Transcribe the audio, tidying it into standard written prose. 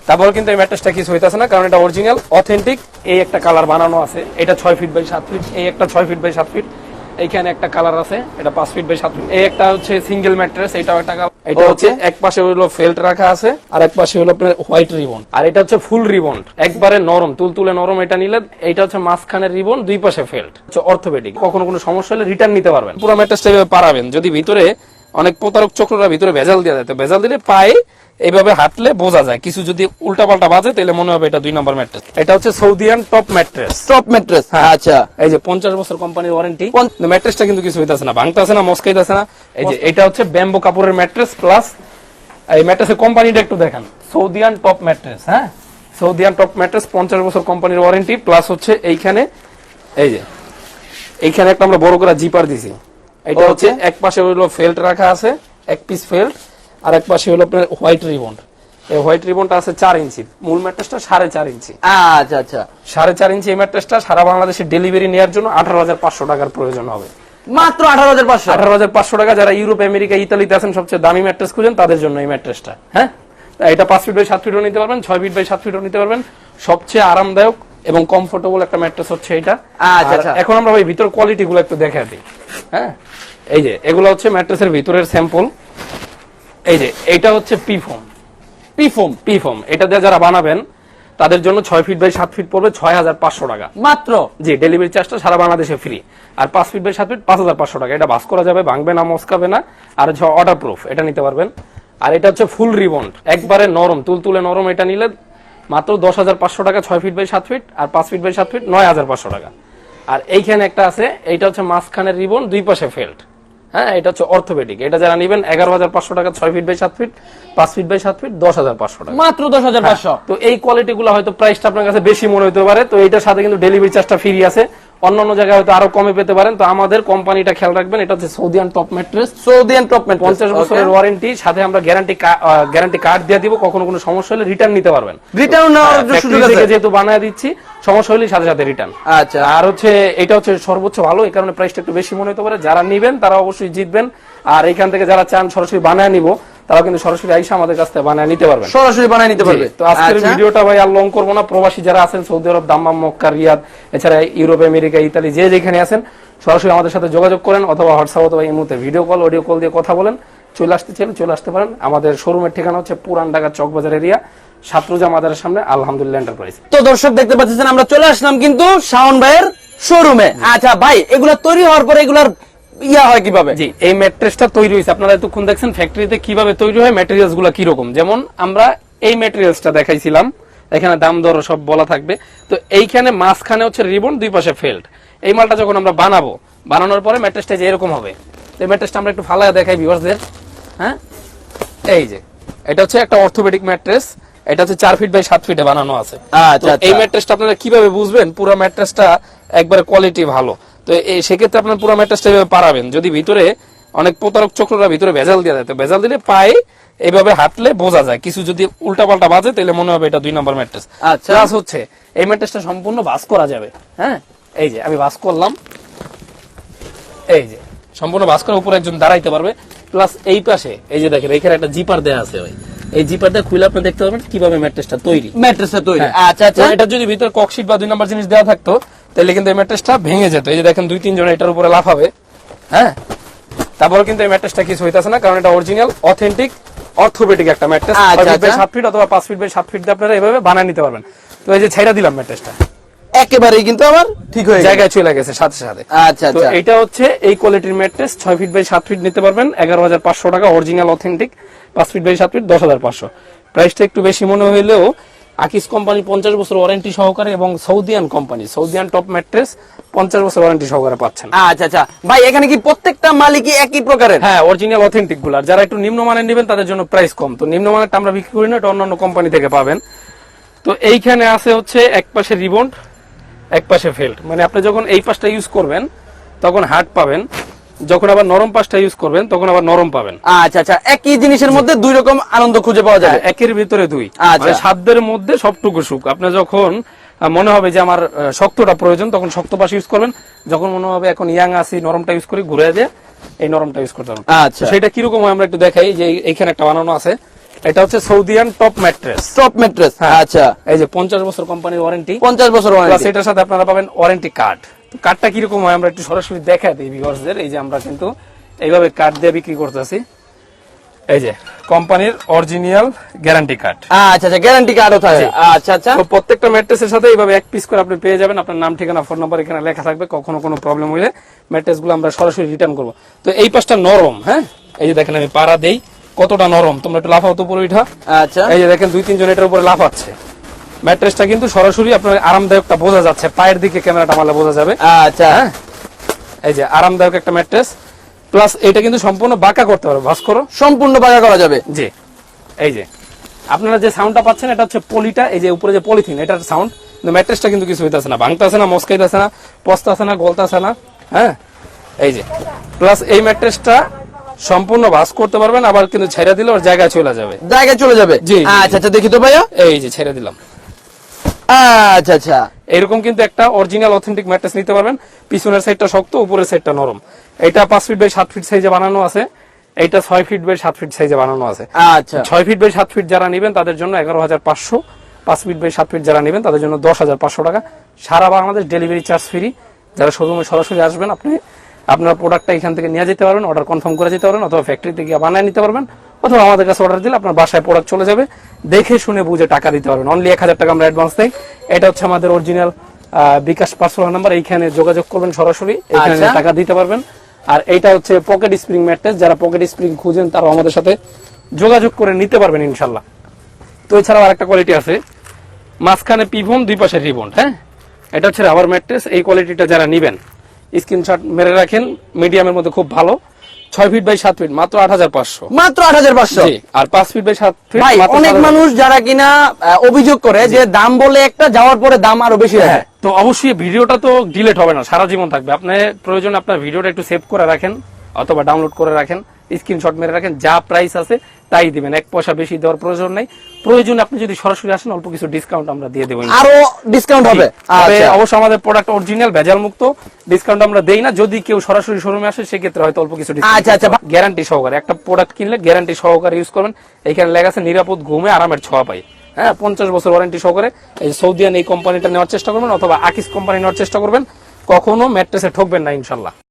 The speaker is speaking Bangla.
তারপর কিন্তু এই ম্যাট্রেসটা কিছু হইতাছে না, কারণ এটা অরিজিনাল অথেন্টিক। এই একটা কালার বানানো আছে, এটা 6 ফিট বাই 7 ফিট, এই একটা 6 ফিট বাই 7 ফিট, এইখানে একটা কালার আছে, এটা 5 ফিট বাই 7 ফিট। এই একটা হচ্ছে সিঙ্গেল ম্যাট্রেস, এটাও একটা কালার। এটা হচ্ছে এক পাশে হলো ফেল্ট রাখা আছে, আর এক পাশে হলো আপনার হোয়াইট রিবন, আর এটা হচ্ছে ফুল রিবন, একবারে নরম তুলতুলে নরম। এটা নিলে এটা হচ্ছে মাঝখানের রিবন, দুই পাশে ফেল্ট, হচ্ছে অর্থোপেডিক। কখনো কোনো সমস্যা হলে রিটার্ন নিতে পারবেন। পুরো ম্যাট্রেসটা এভাবে পারাবেন। যদি ভিতরে অনেক প্রতারক চক্ররা ভিতরে ভেজাল দিয়ে দেয়, তো ভেজাল দিলে পায়ে এইভাবে হাঁটলে বোঝা যায়, কিছু যদি উল্টাপাল্টা বাজে তাহলে মনে হবে এটা 2 নম্বর ম্যাট্রেস। এটা হচ্ছে সৌদিয়ান টপ ম্যাট্রেস। টপ ম্যাট্রেস, আচ্ছা। এই যে 50 বছর কোম্পানির ওয়ারেন্টি। ম্যাট্রেসটা কিন্তু কিছু হইতাছে না, ভাঙতাছে না, মস্কাইতাছে না। এই যে এটা হচ্ছে ব্যাম্বো কাপড়ের ম্যাট্রেস, প্লাস এই ম্যাট্রেসের কোম্পানিটা একটু দেখেন, সৌদিয়ান টপ ম্যাট্রেস। হ্যাঁ, সৌদিয়ান টপ ম্যাট্রেস, 50 বছর কোম্পানির ওয়ারেন্টি, প্লাস হচ্ছে এইখানে এই যে এইখানে একটা আমরা বড় করে জিপার দিছি। এটা হচ্ছে এক পাশে হলো ফেল্ট রাখা আছে, এক পিস ফেল্ট, আর এক পাশে হলো আপনার হোয়াইট রিবন। এই হোয়াইট রিবনটা আছে 4 ইঞ্চি, মূল ম্যাট্রেসটা 4.5 ইঞ্চি। আচ্ছা আচ্ছা, 4.5 ইঞ্চি এই ম্যাট্রেসটা সারা বাংলাদেশে ডেলিভারি নেওয়ার জন্য 18,500 টাকার প্রয়োজন হবে। মাত্র 18,500। 18,500 টাকা। যারা ইউরোপ, আমেরিকা, ইতালিতে আছেন, সবচেয়ে দামি ম্যাট্রেস খুঁজেন, তাদের জন্য এই ম্যাট্রেসটা। হ্যাঁ, এটা 5 ফিট বাই 7 ফিটও নিতে পারবেন, 6 ফিট বাই 7 ফিটও নিতে পারবেন। সবচেয়ে আরামদায়ক এবং কমফোর্টেবল একটা ম্যাট্রেস হচ্ছে এটা। আচ্ছা, এখন আমরা ভাই ভিতর কোয়ালিটি গুলো একটু দেখা দিই। হ্যাঁ, এই যে এগুলো হচ্ছে ম্যাট্রেসের ভিতরের স্যাম্পল। এই যে এটা হচ্ছে পিফোম। পিফোম এটা দিয়ে যারা বানাবেন তাদের জন্য 6 ফিট বাই 7 ফিট পড়বে 6,500 টাকা মাত্র। জি, ডেলিভারি চার্জটা সারা বাংলাদেশে ফ্রি। আর 5 ফিট বাই 7 ফিট 5,500 টাকা। এটা ভাঁজ করা যাবে, ভাঙবে না, মস্কাবে না, আর হচ্ছে ওয়াটার প্রুফ, এটা নিতে পারবেন। আর এটা হচ্ছে ফুল রিবন, একবারে নরম তুলতুলে নরম। এটা নিলে মাত্র 10,500 টাকা, 6 ফিট বাই 7 ফিট, আর 5 ফিট বাই 7 ফিট 9,500 টাকা। আর এইখানে একটা আছে, এইটা হচ্ছে মাঝখানের রিবন, দুই পাশে ফেল্ট। হ্যাঁ, এটা হচ্ছে অর্থোপেডিক। এটা যারা নেবেন 11,500 টাকা, 6 feet by 7 feet, 5 feet by 7 feet 10,500 টাকা, মাত্র 10,500। তো এই কোয়ালিটি গুলো হয়তো প্রাইসটা আপনার কাছে বেশি মনে হতে পারে, তো এটার সাথে কিন্তু ডেলিভারি চার্জটা ফ্রি আছে। অন্যান্য জায়গায় হয়তো আরো কমে পেতে পারেন, তো আমাদের কোম্পানিটা খেয়াল রাখবেন। এটা হচ্ছে সৌদিয়ান টপ ম্যাট্রেস, সৌদিয়ান টপ ম্যাট্রেস, 50 বছরের ওয়ারেন্টি, সাথে আমরা গ্যারান্টি কার্ড দিয়ে দিব। কখনো কোনো সমস্যা হলে রিটার্ন নিতে পারবেন। রিটার্ন নেওয়ার সুযোগ আছে, যেহেতু বানায় দিচ্ছি, সমস্যা হলে সাথে সাথে রিটার্ন। আচ্ছা, আর হচ্ছে এটা হচ্ছে সর্বোচ্চ ভালো, এই কারণে প্রাইসটা একটু বেশি মনে হতে পারে। যারা নেবেন তারা অবশ্যই জিতবেন। আর এখান থেকে যারা চান সরাসরি বানায় নিব, তারা কিন্তু সরাসরি আইসা আমাদের কাছ থেকে বানায় নিতে পারবেন, সরাসরি বানায় নিতে পারবে। তো আজকের ভিডিওটা ভাই আর লং করবো না। প্রবাসী যারা আছেন সৌদি আরব, দাম্মাম, মক্কা, রিয়াদ, এছাড়া ইউরোপ, আমেরিকা, ইতালি, যে যেখানে আছেন, সরাসরি আমাদের সাথে যোগাযোগ করেন, অথবা হোয়াটসঅ্যাপ অথবা এই মুহূর্তে ভিডিও কল, অডিও কল দিয়ে কথা বলেন। চলে আসতে চাইলে চলে আসতে পারেন। আমাদের শোরুমের ঠিকানা হচ্ছে পুরান ঢাকা চকবাজার এরিয়া, সাতরুজা মাদারের সামনে, আলহামদুলিল্লাহ এন্টারপ্রাইজ। তো দর্শক দেখতে পাচ্ছেন আমরা চলে আসলাম কিন্তু শাওন ভাইয়ের শোরুমে। আচ্ছা ভাই, এগুলা তৈরি হওয়ার পরে এগুলার ইয়া হয় কিভাবে? জি, এই ম্যাট্রেসটা তৈরি হয়েছে, আপনারা এতক্ষণ দেখছেন ফ্যাক্টরিতে কিভাবে তৈরি হয়, ম্যাটেরিয়ালস গুলা কিরকম। যেমন আমরা এই ম্যাটেরিয়ালসটা দেখাইছিলাম, এখানে দাম দর সব বলা থাকবে। তো এইখানে মাঝখানে হচ্ছে রিবন, দুই পাশে ফেল্ট। এই মালটা যখন আমরা বানাবো, বানানোর পরে ম্যাট্রেসটা যে এরকম হবে। এই ম্যাট্রেসটা আমরা একটু ফালায় দেখাই ভিউয়ারদের। হ্যাঁ, এই যে এটা হচ্ছে একটা অর্থোপেডিক ম্যাট্রেস, এটা হচ্ছে 4 ফিট বাই 7 ফিটে বানানো আছে। আচ্ছা, এই ম্যাট্রেসটা আপনারা কিভাবে বুঝবেন পুরো ম্যাট্রেসটা একবারে কোয়ালিটি ভালো? তো এই সেক্ষেত্রে আপনার পুরো ম্যাট্রেসটা এভাবে পারাবেন। যদি ভিতরে অনেক প্রতারক চক্ররা ভিতরে ভেজাল দিয়ে দেয়, তো ভেজাল দিলে পায়ে এইভাবে হাঁটলে বোঝা যায়, কিছু যদি উল্টাপাল্টা বাজে তাহলে মনে হবে এটা 2 নম্বর ম্যাট্রেস। আচ্ছা, প্লাস হচ্ছে এই ম্যাট্রেসটা সম্পূর্ণ ভাঁজ করা যাবে। হ্যাঁ, এই যে আমি ভাঁজ করলাম, এই যে সম্পূর্ণ ভাঁজ করে উপরে একজন দাঁড়াইতে পারবে। প্লাস এই পাশে এই যে দেখেন, এখানে একটা জিপার দেয়া আছে ভাই, এই জিপারটা খুলে আপনি দেখতে পাবেন কিভাবে ম্যাট্রেসটা তৈরি। ম্যাট্রেসটা তৈরি, আচ্ছা আচ্ছা। এটা যদি ভিতরে ককশিট বা 2 নম্বর জিনিস দেওয়া থাকতো তাহলে কিন্তু এই ম্যাট্রেসটা ভেঙে যেত। এই যে দেখেন 2-3 জন এটার উপরে লাফাবে। হ্যাঁ, তারপরে কিন্তু এই ম্যাট্রেসটা কিছু হইতাছে না, কারণ এটা অরিজিনাল অথেন্টিক অর্থোপেডিক একটা ম্যাট্রেস। 6 ফিট বাই 7 ফিট অথবা 5 ফিট বাই 7 ফিট দিয়ে আপনারা এভাবে বানায় নিতে পারবেন। তো এই যে ছাইরা দিলাম ম্যাট্রেসটা, একেবারেই কিন্তু আবার ঠিক হয়ে জায়গায় চলে গেছে সাথে সাথে। আচ্ছা তো আচ্ছা, এটা হচ্ছে এই কোয়ালিটির ম্যাট্রেস, 6 ফিট বাই 7 ফিট নিতে পারবেন 11,500 টাকা, original authentic. 5 feet by 7 feet 10,500। প্রাইসটা একটু বেশি মনে হইলেও আকিস কোম্পানি 50 বছর ওয়ারেন্টি সহকারে, এবং সৌদিয়ান কোম্পানি সৌদিয়ান টপ ম্যাট্রেস 50 বছর ওয়ারেন্টি সহকারে পাচ্ছেন। আচ্ছা আচ্ছা ভাই, এখানে কি প্রত্যেকটা মালিকই একই প্রকারের? হ্যাঁ, অরিজিনাল অথেন্টিক গুলো। যারা একটু নিম্নমানের নেবেন তাদের জন্য প্রাইস কম। তো নিম্নমানেরটা আমরা বিক্রি করি না, এটা অন্যান্য কোম্পানি থেকে পাবেন। তো এইখানে আছে হচ্ছে এক পাশে রিবন, এক পাশে ফেল্ট, মানে আপনি যখন এই পাশটা ইউজ করবেন তখন হার্ড পাবেন, যখন আবার নরম পাশটা ইউজ করবেন তখন আবার নরম পাবেন। আচ্ছা আচ্ছা, একই জিনিসের মধ্যে দুই রকম আনন্দ খুঁজে পাওয়া যায়, একের ভিতরে দুই। আচ্ছা, মানে সাধ্যের মধ্যে সবটুকু সুখ। আপনি যখন মনে হবে যে আমার শক্তটা প্রয়োজন, তখন শক্ত পাশ ইউজ করবেন। যখন মনে হবে এখন ইয়াং আছি, নরমটা ইউজ করি, ঘুরে দিয়ে এই নরমটা ইউজ করতে পারবেন। আচ্ছা, সেটা কিরকম হয় আমরা একটু দেখাই। যে এইখানে একটা বানানো আছে, এটা হচ্ছে সৌদিয়ান টপ ম্যাট্রেস। টপ ম্যাট্রেস, আচ্ছা। এই যে 50 বছর কোম্পানির ওয়ারেন্টি, 50 বছর প্লাস ওয়ারেন্টি। এটার সাথে আপনারা পাবেন ওয়ারেন্টি কার্ড। তো কার্ডটা কিরকম হয় আমরা একটু সরাসরি দেখাই দিই ভিউয়ার্সদের। এই যে আমরা কিন্তু এইভাবে কার্ড দিয়ে বিক্রি করতেছি। এই যে কোম্পানির অরিজিনাল গ্যারান্টি কার্ড। আচ্ছা আচ্ছা, গ্যারান্টি কার্ডও থাকে। আচ্ছা আচ্ছা, তো প্রত্যেকটা ম্যাট্রেসের সাথে এইভাবে এক পিস করে আপনি পেয়ে যাবেন। আপনার নাম, ঠিকানা, ফোন নাম্বার এখানে লেখা থাকবে। কখনো কোনো প্রবলেম হলে ম্যাট্রেসগুলো আমরা সরাসরি রিটার্ন করব। তো এই পাশটা নরম, হ্যাঁ, এই যে দেখেন আমি পাড়া দেই কতটা নরম। তোমরা একটু লাফাও তো উপরে উঠা। আচ্ছা, এই যে দেখেন 2-3 জন এটার উপরে লাফাচ্ছে। ম্যাট্রেসটা কিন্তু সরাসরি আপনার আরামদায়কটা বোঝা যাচ্ছে, পায়ের দিকে ক্যামেরাটা মারলে বোঝা যাবে। আচ্ছা, হ্যাঁ, এই যে আরামদায়ক একটা ম্যাট্রেস, প্লাস এটা কিন্তু সম্পূর্ণ বাঁকা করতে পারবে। ভাঁজ করো, সম্পূর্ণ বাঁকা করা যাবে। জি। এই যে আপনারা যে সাউন্ডটা পাচ্ছেন এটা হচ্ছে পলিটা, এই যে উপরে যে পলিথিন এটার সাউন্ড। কিন্তু ম্যাট্রেসটা কিন্তু কিছু হইতাছে না, ভাঙতাছে না, মস্কাইতাছে না, পস্তাছে না, গলতাছে না। হ্যাঁ, এই যে প্লাস এই ম্যাট্রেসটা সম্পূর্ণ ভাঁজ করতে পারবেন, আবার কিন্তু ছেড়ে দিলে ওর জায়গায় চলে যাবে। জায়গায় চলে যাবে। জি। আচ্ছা আচ্ছা, দেখি তো ভাইয়া। এই যে ছেড়ে দিলাম। আচ্ছা আচ্ছা, এরকম কিন্তু একটা অরিজিনাল অথেন্টিক ম্যাট্রেস নিতে পারবেন। পিছনের সাইডটা শক্ত, উপরের সাইডটা নরম। এটা 5 ফিট বাই 7 ফিট সাইজে বানানো আছে। এইটা 6 ফিট বাই 7 ফিট সাইজে বানানো আছে। আচ্ছা, 6 ফিট বাই 7 ফিট যারা নেবেন তাদের জন্য 11,500, 5 ফিট বাই 7 ফিট যারা নেবেন তাদের জন্য 10,500 টাকা। সারা বাংলাদেশ ডেলিভারি চার্জ ফ্রি। যারা শোরুমে সরাসরি আসবেন, আপনি আপনার প্রোডাক্টটা এখান থেকে নিয়ে যেতে পারবেন, অর্ডার কনফার্ম করে যেতে পারবেন, অথবা ফ্যাক্টরিতে গিয়ে বানিয়ে নিতে পারবেন, অথবা আমাদের কাছে অর্ডার দিলে আপনার বাসায় প্রোডাক্ট চলে যাবে। দেখে শুনে বুঝে টাকা দিতে পারবেন। অনলি 1,000 টাকা আমরা অ্যাডভান্স দেই। এটা হচ্ছে আমাদের অরিজিনাল বিকাশ পার্সোনাল নাম্বার। এইখানে যোগাযোগ করবেন সরাসরি, এখানে আচ্ছা। টাকা দিতে পারবেন। আর এইটা হচ্ছে পকেট স্প্রিং ম্যাট্রেস। যারা পকেট স্প্রিং খুঁজেন তারা আমাদের সাথে যোগাযোগ করে নিতে পারবেন ইনশাল্লাহ। তো এছাড়াও আরেকটা কোয়ালিটি আছে, মাঝখানে পিভন, দুই পাশে রিবন। হ্যাঁ, এটা হচ্ছে রাবার ম্যাট্রেস। এই কোয়ালিটিটা যারা নিবেন স্ক্রিনশট মেরে রাখেন। মিডিয়ামের মধ্যে খুব ভালো। 6 ফিট বাই 7 ফিট মাত্র 8,500। মাত্র 8,500। জি, আর 5 ফিট বাই 7 ফিট ভাই, মাত্র অনেক 7,500। মানুষ যারা কিনা অভিযোগ করে যে দাম বলে একটা, যাওয়ার পরে দাম আরো বেশি হ্যাঁ, হয়। তো অবশ্যই ভিডিওটা তো ডিলিট হবে না, সারা জীবন থাকবে। আপনি প্রয়োজন আপনার ভিডিওটা একটু সেভ করে রাখেন, অথবা ডাউনলোড করে রাখেন, স্ক্রিনশট মেরে রাখেন। যা প্রাইস আছে তাই দিবেন, 1 পয়সা বেশি দেওয়ার প্রয়োজন নেই। প্রয়োজন আপনি যদি সরাসরি আসেন অল্প কিছু ডিসকাউন্ট আমরা দিয়ে দেবো। আরো ডিসকাউন্ট হবে। তবে আচ্ছা, অবশ্যই আমাদের প্রোডাক্ট অরিজিনাল, ভেজাল মুক্ত। ডিসকাউন্ট আমরা দেই না। যদি কেউ সরাসরি শোরুমে আসে সেক্ষেত্রে হয়তো অল্প কিছু আচ্ছা, আচ্ছা। গ্যারান্টি সহকারে একটা প্রোডাক্ট কিনলে গ্যারান্টি সহকারে ইউজ করবেন। এখানে লেখা আছে নিরাপদ ঘুমে আরামের ছোঁয়া পাই। হ্যাঁ, 50 বছর ওয়ারেন্টি সহকারে। এই সৌদিয়ান এই কোম্পানিটা নেওয়ার চেষ্টা করবেন, অথবা আকিস কোম্পানি নেওয়ার চেষ্টা করবেন। কখনো ম্যাট্রেসে ঠকবেন না ইনশাল্লাহ।